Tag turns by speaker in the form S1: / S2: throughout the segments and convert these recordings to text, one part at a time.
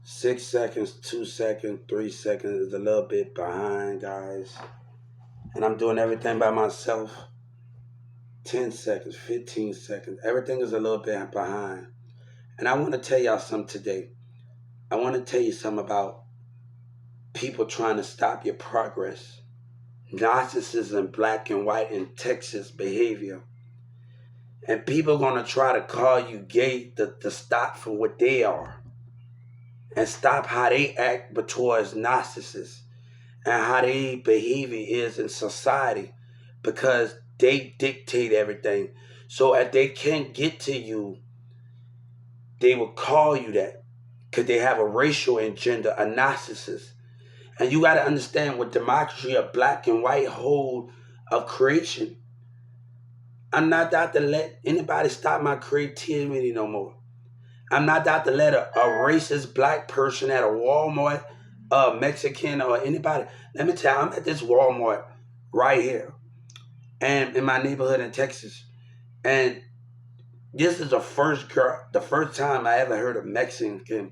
S1: 6 seconds, 2 seconds, 3 seconds is a little bit behind, guys. And I'm doing everything by myself. 10 seconds, 15 seconds. Everything is a little bit behind. And I want to tell y'all something today. I want to tell you something about people trying to stop your progress. Narcissism, black and white, and Texas behavior. And people going to try to call you gay to stop for what they are. And stop how they act towards narcissists. And how their behavior is in society because they dictate everything. So if they can't get to you, they will call you that because they have a racial agenda, a narcissist. And you got to understand what democracy of black and white hold of creation. I'm not out to let anybody stop my creativity no more. I'm not out to let a racist black person at a Walmart, a Mexican, or anybody. Let me tell you, I'm at this Walmart right here, and in my neighborhood in Texas, and this is the first time I ever heard a Mexican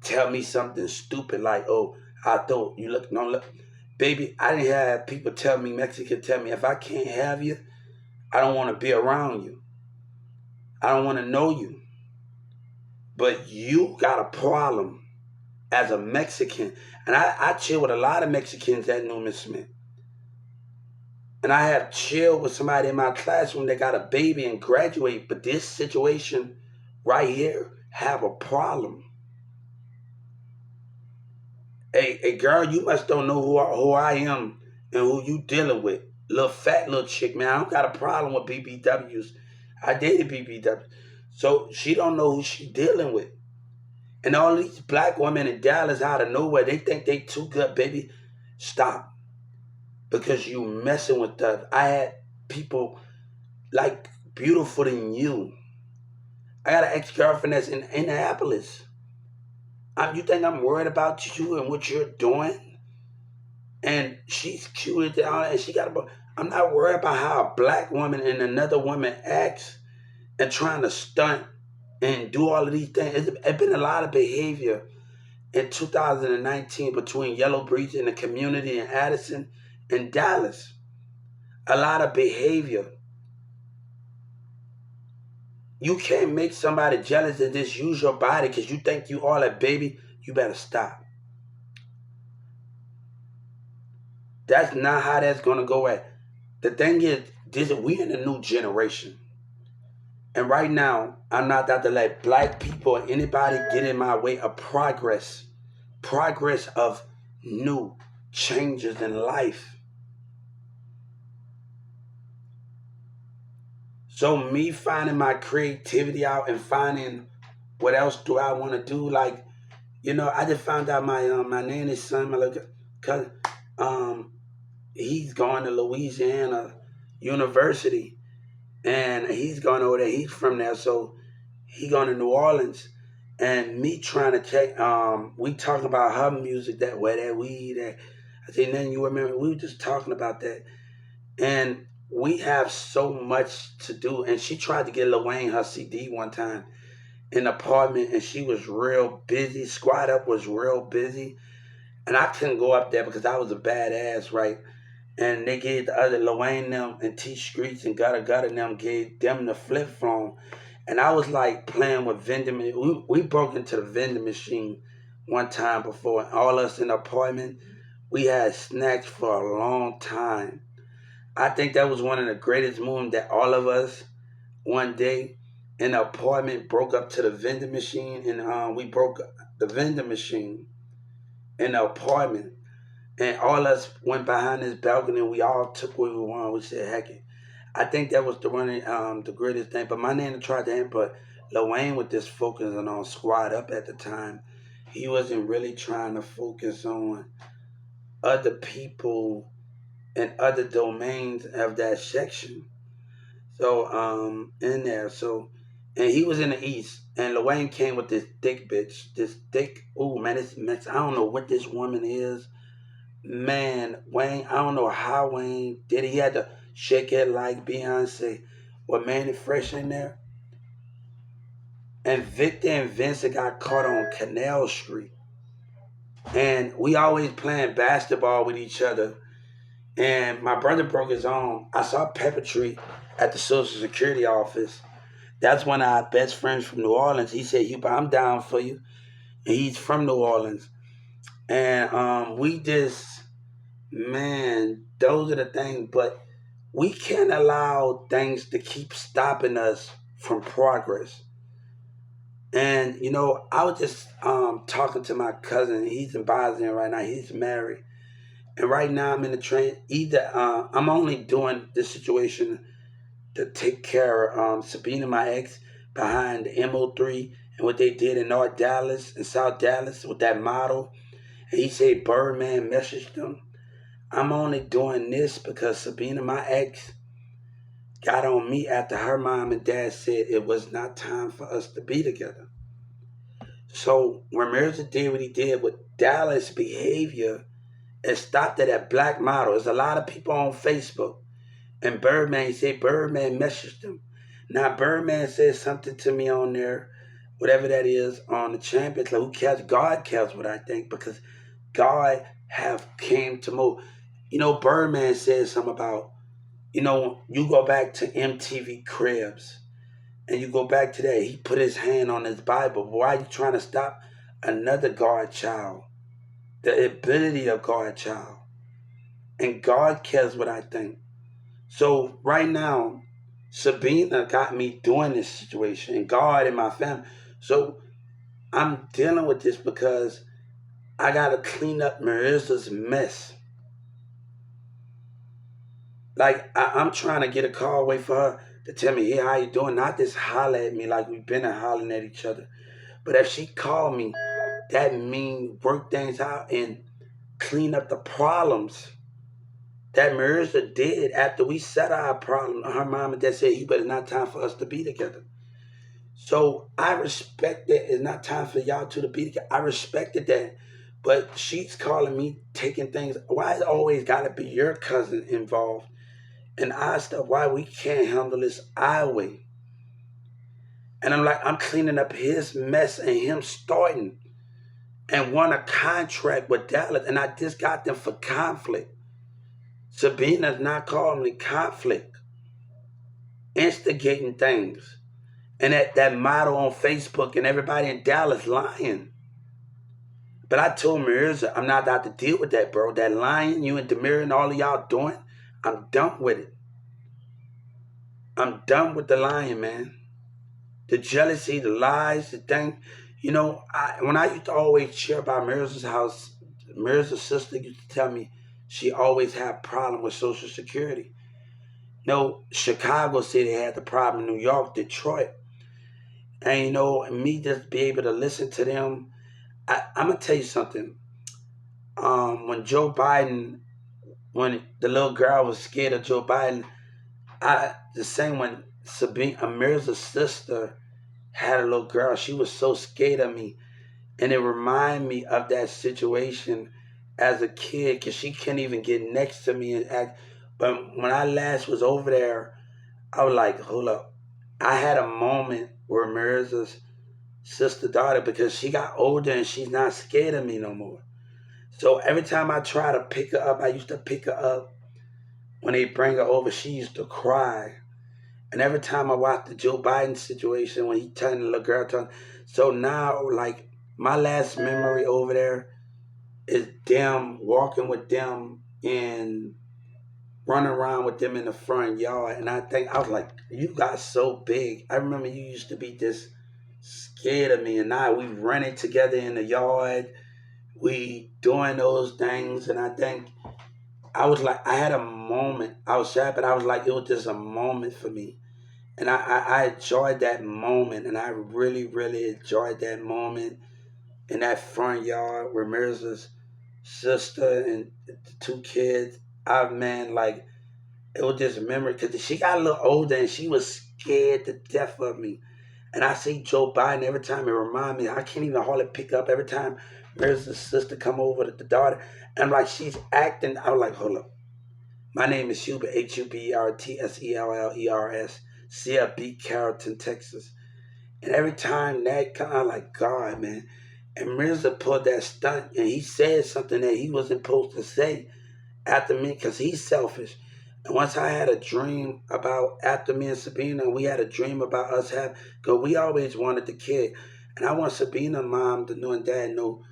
S1: tell me something stupid like, "Oh, I thought you look no look." Baby, I didn't have people tell me, Mexican tell me, if I can't have you, I don't want to be around you. I don't want to know you. But you got a problem as a Mexican. And I chill with a lot of Mexicans at Newman Smith. And I have chilled with somebody in my classroom that got a baby and graduate. But this situation right here have a problem. Hey girl, you must don't know who I am and who you dealing with. Little fat little chick, man. I don't got a problem with BBWs. I dated BBWs. So she don't know who she dealing with. And all these black women in Dallas out of nowhere, they think they too good, baby. Stop. Because you messing with us. I had people like beautiful than you. I got an ex-girlfriend that's in Annapolis. You think I'm worried about you and what you're doing? And she's cute and she got a. I'm not worried about how a black woman and another woman acts and trying to stunt and do all of these things. It's been a lot of behavior in 2019 between Yellow Breeze and the community in Addison and Dallas. A lot of behavior. You can't make somebody jealous and just use your body because you think you all that, baby. You better stop. That's not how that's gonna go at. The thing is, we in a new generation. And right now, I'm not out to let black people or anybody get in my way of progress. Progress of new changes in life. So me finding my creativity out and finding what else do I want to do, like, I just found out my nanny's son, my little cousin, he's going to Louisiana University, and he's going over there. He's from there, so he going to New Orleans, and me trying to check. We talking about her music, that where that weed. That I said, then you remember we were just talking about that, and we have so much to do. And she tried to get Lil Wayne her CD one time in the apartment, and she was real busy. Squad Up was real busy, and I couldn't go up there because I was a badass, right? And they gave the other Lil Wayne them and T Streets and Gutter Gutter them gave them the flip phone. And I was like playing with vending. We broke into the vending machine one time before, and all us in the apartment, we had snacks for a long time. I think that was one of the greatest moments that all of us one day in the apartment broke up to the vending machine, and we broke the vending machine in the apartment, and all us went behind this balcony, and we all took what we wanted. We said, "Heck it." I think that was the greatest thing. But my nana tried to end, but Lil Wayne was just focusing on Squad Up at the time. He wasn't really trying to focus on other people and other domains of that section. So in there, so and he was in the East, and Lil Wayne came with this thick bitch, this thick. Oh man, this mess. I don't know what this woman is. Man, Wayne, I don't know how Wayne did it. He had to shake it like Beyonce with Manny Fresh in there. and Victor and Vincent got caught on Canal Street. And we always playing basketball with each other. And my brother broke his arm. I saw Peppertree at the Social Security office. That's one of our best friends from New Orleans. He said, Hubert, I'm down for you. And he's from New Orleans. And we just, man, those are the things. But we can't allow things to keep stopping us from progress. And, you know, I was just talking to my cousin. He's in Bosnia right now. He's married. And right now I'm in the train. I'm only doing this situation to take care of Sabina, my ex, behind the MO3 and what they did in North Dallas and South Dallas with that model. And he said Birdman messaged them. I'm only doing this because Sabina, my ex, got on me after her mom and dad said it was not time for us to be together. So when Mirza did what he did with Dallas behavior, it stopped at that black model. There's a lot of people on Facebook. And Birdman, he said Birdman messaged him. Now Birdman said something to me on there, whatever that is, on the Champions. Like, who cares? God cares what I think, because God have came to move. You know, Birdman said something about, you know, you go back to MTV Cribs and you go back to that. He put his hand on his Bible. Why are you trying to stop another God child? The ability of God child. And God cares what I think. So right now, Sabina got me doing this situation, and God and my family. So I'm dealing with this because I got to clean up Marissa's mess. Like, I'm trying to get a call away for her to tell me, hey, how you doing? Not just holler at me like we've been hollering at each other. But if she called me, that means work things out and clean up the problems that Marissa did after we set our problem. Her mom and dad said, Hubert, it's not time for us to be together. So I respect that it's not time for y'all two to be together. I respected that. But she's calling me, taking things. Why is it always got to be your cousin involved in our stuff? Why we can't handle this our way? And I'm like, I'm cleaning up his mess and him starting and won a contract with Dallas. And I just got them for conflict. Sabina's not calling me conflict, instigating things. And that model on Facebook and everybody in Dallas lying. But I told Mirza, I'm not out to deal with that, bro. That lying, you and Demir and all of y'all doing, I'm done with it. I'm done with the lying, man. The jealousy, the lies, the thing. You know, when I used to always cheer about Mirza's house, Mirza's sister used to tell me she always had a problem with Social Security. No, Chicago City had the problem, New York, Detroit. And, you know, me just be able to listen to them. I'm going to tell you something. When Joe Biden, when the little girl was scared of Joe Biden, the same when Sabina, Mirza's sister, had a little girl, she was so scared of me. And it reminded me of that situation as a kid, because she couldn't even get next to me and act. But when I last was over there, I was like, hold up. I had a moment where Mirza's sister daughter, because she got older and she's not scared of me no more. So every time I try to pick her up, I used to pick her up. When they bring her over, she used to cry. And every time I watch the Joe Biden situation, when he turned the little girl, so now, like, my last memory over there is them walking with them and running around with them in the front yard. And I was like, you got so big. I remember you used to be this scared of me, and now we running together in the yard. We doing those things, and I think I was like, I had a moment. I was sad, but I was like, it was just a moment for me. And I enjoyed that moment, and I really, really enjoyed that moment in that front yard where Mirza's sister and the two kids. Man, like, it was just a memory, because she got a little older and she was scared to death of me. And I see Joe Biden every time, it reminds me, I can't even hardly pick up every time Mirza's sister come over to the daughter. And like, she's acting, I was like, hold up. My name is Hubert, HUBERTSELLERS, CLB, Carrollton, Texas. And every time that kind of like, God, man. And Mirza pulled that stunt and he said something that he wasn't supposed to say after me because he's selfish. And once I had a dream about, after me and Sabina, we had a dream about us having, because we always wanted the kid. And I want Sabina mom to know and dad know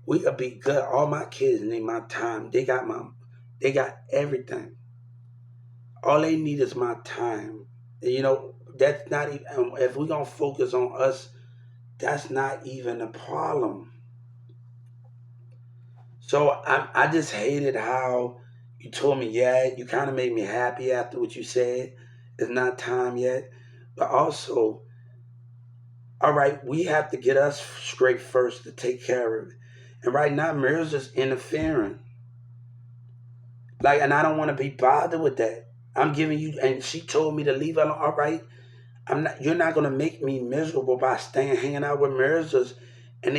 S1: we could be good. All my kids need my time. They got everything. All they need is my time. And, that's not even, if we're going to focus on us, that's not even a problem. So I just hated how you told me, yeah, you kind of made me happy after what you said. It's not time yet. But also, all right, we have to get us straight first to take care of it. And right now, Mirror's just interfering. Like, and I don't want to be bothered with that. I'm giving you, and she told me to leave it alone. All right, you're not gonna make me miserable by staying hanging out with Mirrors, and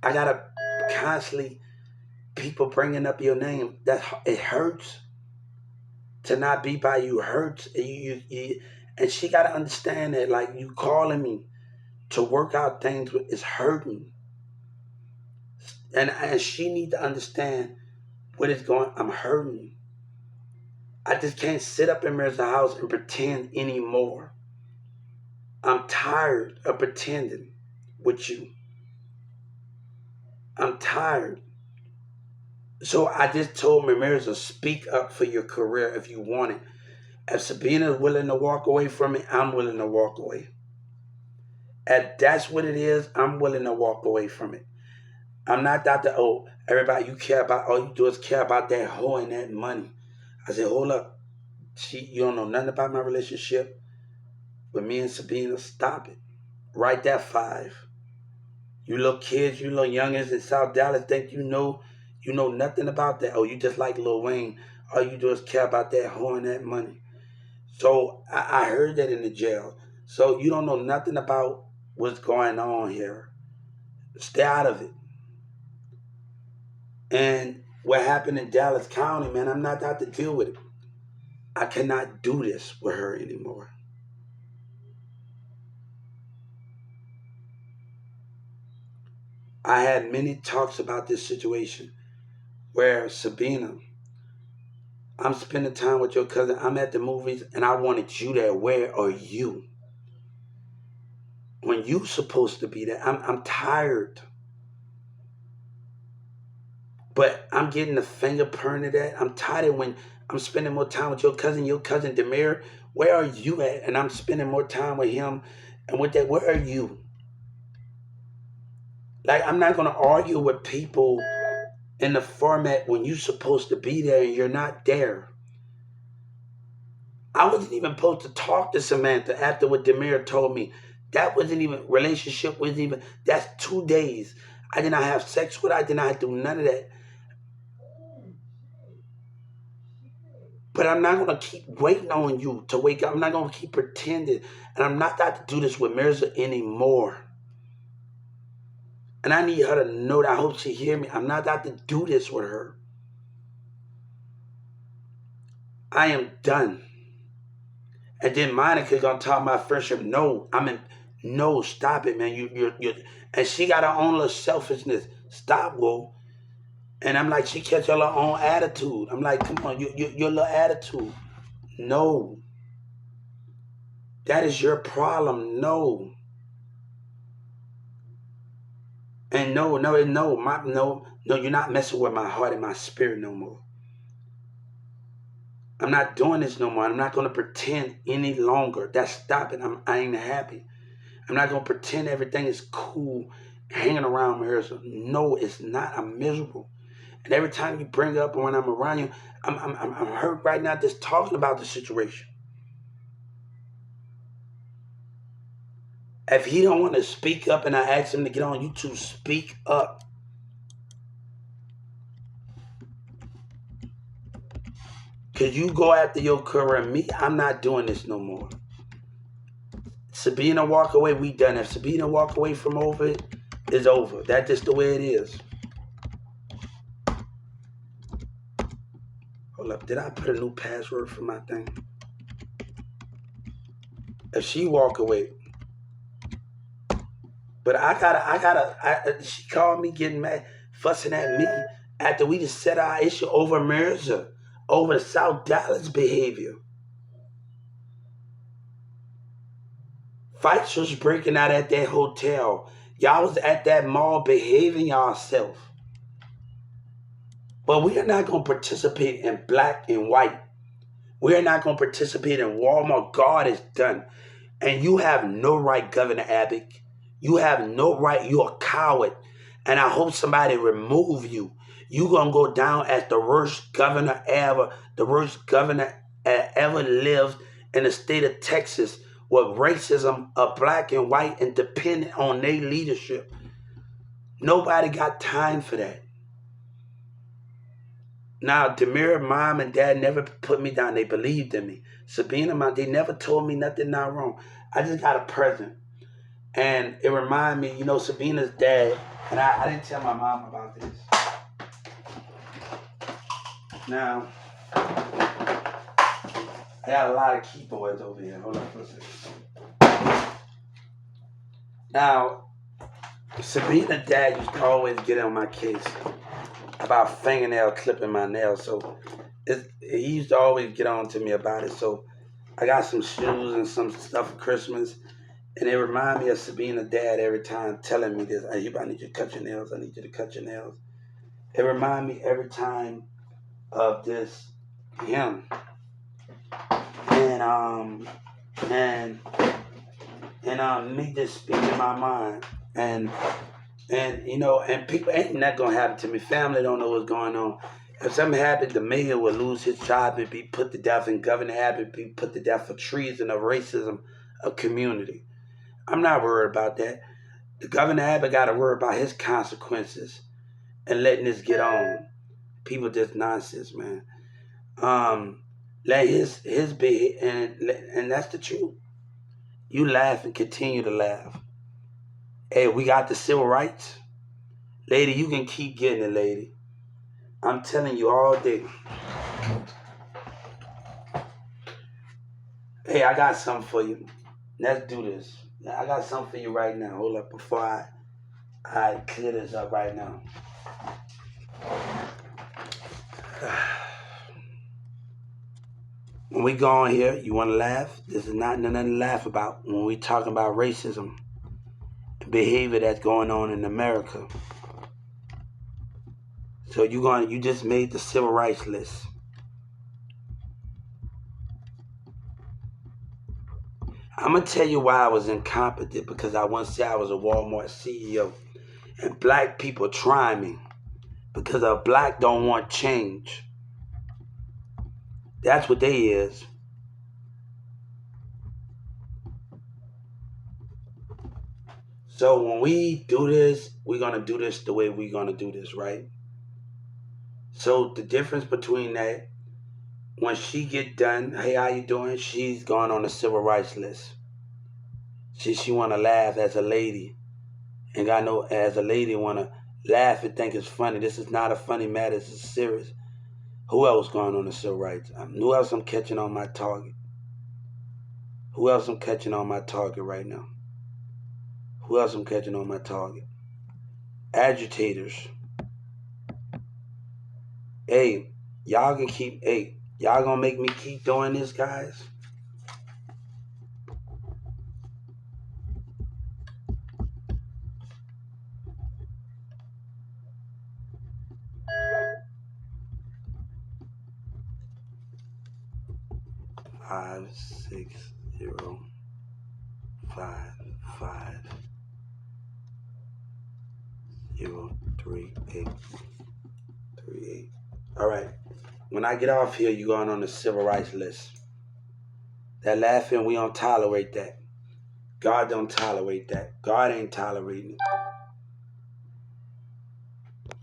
S1: I gotta constantly people bringing up your name. That it hurts to not be by you. Hurts. And she gotta understand that. Like you calling me to work out things is hurting, and she need to understand what is going. I'm hurting. I just can't sit up in Mirror's house and pretend anymore. I'm tired of pretending with you. I'm tired. So I just told Ramirez to speak up for your career if you want it. If Sabina is willing to walk away from it, I'm willing to walk away. If that's what it is, I'm willing to walk away from it. I'm not that everybody you care about, all you do is care about that hoe and that money. I said, hold up. You don't know nothing about my relationship with me and Sabina. Stop it. Write that 5. You little kids, you little youngins in South Dallas think you know nothing about that. Oh, you just like Lil Wayne. All you do is care about that hoe and that money. So I heard that in the jail. So you don't know nothing about what's going on here. Stay out of it. And what happened in Dallas County, man, I'm not out to deal with it. I cannot do this with her anymore. I had many talks about this situation where Sabina, I'm spending time with your cousin. I'm at the movies and I wanted you there. Where are you? When you supposed to be there. I'm tired. But I'm getting the fingerprint of that. I'm tired of when I'm spending more time with your cousin Demir. Where are you at? And I'm spending more time with him. And with that, where are you? Like, I'm not going to argue with people in the format when you're supposed to be there and you're not there. I wasn't even supposed to talk to Samantha after what Demir told me. That wasn't even, relationship wasn't even, that's 2 days. I did not have sex with her. I did not do none of that. But I'm not going to keep waiting on you to wake up. I'm not going to keep pretending. And I'm not about to do this with Mirza anymore. And I need her to know that. I hope she hear me. I'm not about to do this with her. I am done. And then Monica gonna talk about friendship. No, no, stop it, man. You and she got her own little selfishness. Stop, Will. And I'm like, she catch her own attitude. I'm like, come on, your little attitude. No. That is your problem. No. And no, you're not messing with my heart and my spirit no more. I'm not doing this no more. I'm not going to pretend any longer. That's stopping. I ain't happy. I'm not going to pretend everything is cool hanging around Marissa. No, it's not. I'm miserable. And every time you bring up when I'm around you, I'm hurt right now just talking about the situation. If he don't want to speak up and I ask him to get on YouTube, speak up. Because you go after your career. Me, I'm not doing this no more. Sabina walk away, we done. If Sabina walk away from over it, it's over. That's just the way it is. Hold up, did I put a new password for my thing? If she walk away, But she called me getting mad, fussing at me after we just set our issue over Mirza, over the South Dallas behavior. Fights was breaking out at that hotel. Y'all was at that mall behaving yourself. But we are not going to participate in black and white. We are not going to participate in Walmart. God is done. And you have no right, Governor Abbott. You have no right. You're a coward. And I hope somebody remove you. You're going to go down as the worst governor ever. The worst governor ever lived in the state of Texas with racism of black and white and dependent on their leadership. Nobody got time for that. Now, Demira, mom and dad never put me down. They believed in me. Sabina, mom, they never told me nothing not wrong. I just got a present. And it reminded me, you know, Sabina's dad, and I didn't tell my mom about this. Now, I got a lot of keyboards over here. Hold on for a second. Now, Sabina's dad used to always get on my case about fingernail clipping my nails. So he used to always get on to me about it. So I got some shoes and some stuff for Christmas. And it reminded me of Sabina's dad every time telling me this. I need you to cut your nails. I need you to cut your nails. It reminded me every time of this, him. And me just speak in my mind. And you know, and people ain't that gonna happen to me. Family don't know what's going on. If something happened, the mayor would lose his job and be put to death, and Governor Abbott be put to death for treason of racism of community. I'm not worried about that. The Governor Abbott got to worry about his consequences and letting this get on. People just nonsense, man. Let his be, and that's the truth. You laugh and continue to laugh. Hey, we got the civil rights. Lady, you can keep getting it, lady. I'm telling you all day. Hey, I got something for you. Let's do this. I got something for you right now. Hold up before I clear this up right now. When we go on here, you want to laugh? This is not nothing to laugh about when we talking about racism, the behavior that's going on in America. So you just made the civil rights list. I'm going to tell you why I was incompetent, because I once said I was a Walmart CEO. And black people try me because a black don't want change. That's what they is. So when we do this, we're going to do this the way we're going to do this, right? So the difference between that, when she get done, hey, how you doing? She's gone on the civil rights list. She want to laugh as a lady. And I know as a lady want to laugh and think it's funny. This is not a funny matter. This is serious. Who else going on the civil rights? Who else I'm catching on my target? Who else I'm catching on my target right now? Who else I'm catching on my target? Agitators. Hey, y'all gonna make me keep doing this, guys? Five 6 0 5 5 0 3 8 3 8. All right. When I get off here, you going on the civil rights list. That laughing, we don't tolerate that. God don't tolerate that. God ain't tolerating it.